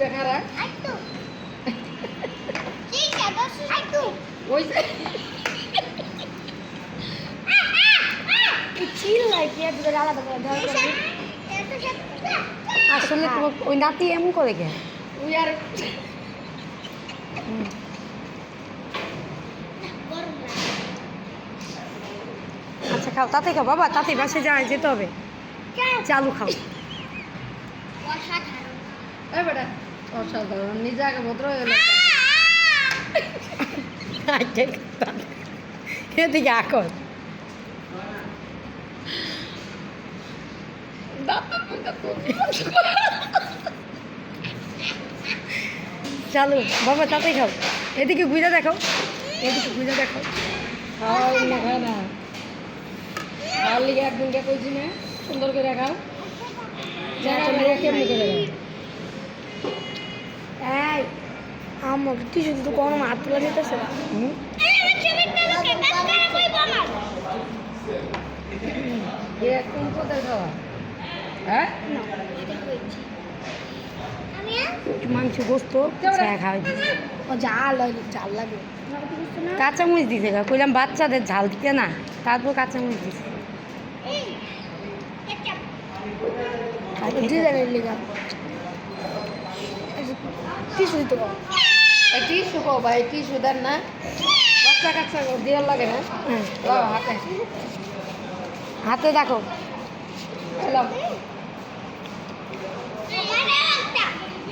দুইটা খারা ওই আসলে তোমার ওই নাতি এমন করে কে ওই আর আচ্ছা খাও তাতে খাও বাবা তাতে বাসে যায় যেতে হবে চালু খাও এই বেটা অসাধারণ নিজে আগে ভদ্র হয়ে গেল এদিকে এখন চালু বাবা তাতে খাও এদিকে ঘুরে দেখো এদিকে ঘুরে দেখো খাওয়াই না খায় না খাওয়ার লিগে একদিনকে কইছি না সুন্দর করে খাও কেমনি করে এই আমার টিস্যু তো কোনো হাত তোলা নিতেছে না কোন কোথায় খাওয়া হ্যাঁ মাংস গোস্ত খাওয়াই দিচ্ছে ও ঝাল হয় ঝাল লাগে কাঁচামরিচ দিছে কইলাম বাচ্চাদের ঝাল দিতে না তারপর কাঁচামরিচ দিছে টিস্যু কো ভাই টিস্যু দেন না বাচ্চা কাচ্চা দেওয়ার লাগে না হাতে হাতে দেখো এলাম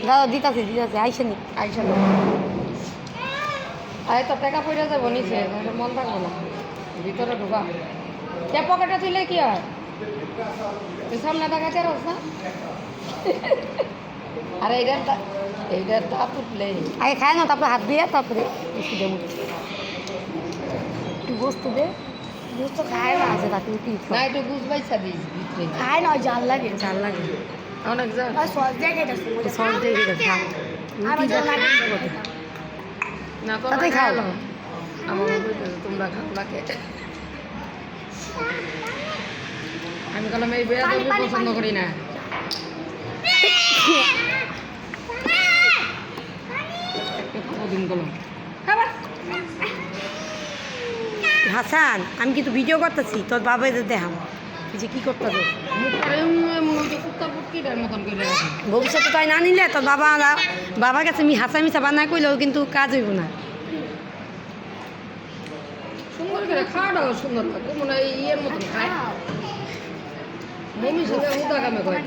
দাদা দিতাছে আইসে নি আইসা আরে তো টাকা পয়সা যাবো নিচে মন থাকবো না ভিতরে ঢুকা কে পকেটে তুলে কি হয় তুই সামনে দেখাতে রস না আরে এইটার তা তুললে আগে খায় না তারপরে হাত দিয়ে তারপরে একটু দেবো একটু গোস্ত দে গোস্ত খায় না আছে তাকে না একটু বুঝ পাইছা দিস ভিতরে খায় না ঝাল লাগে অনেক যা সস দিয়ে খেতেছে সস দিয়ে খেতেছে না তো তাতে খাও আমার তোমরা খাও লাগে আমি বললাম এই বেড়া আমি পছন্দ করি না দিন গেলাম খাবার হাসান আমি কিন্তু ভিডিও করতেছি তোর বাবা এদের দেখাম যে কী করতেছে ভবিষ্যতে তাই না নিলে তোর বাবার কাছে হাসা মিশা বানা করলেও কিন্তু কাজ হইব না সুন্দর করে খাওয়াটাও সুন্দর লাগে মনে হয় ইয়ের মতন খায় মমির সাথে উদা কামে করে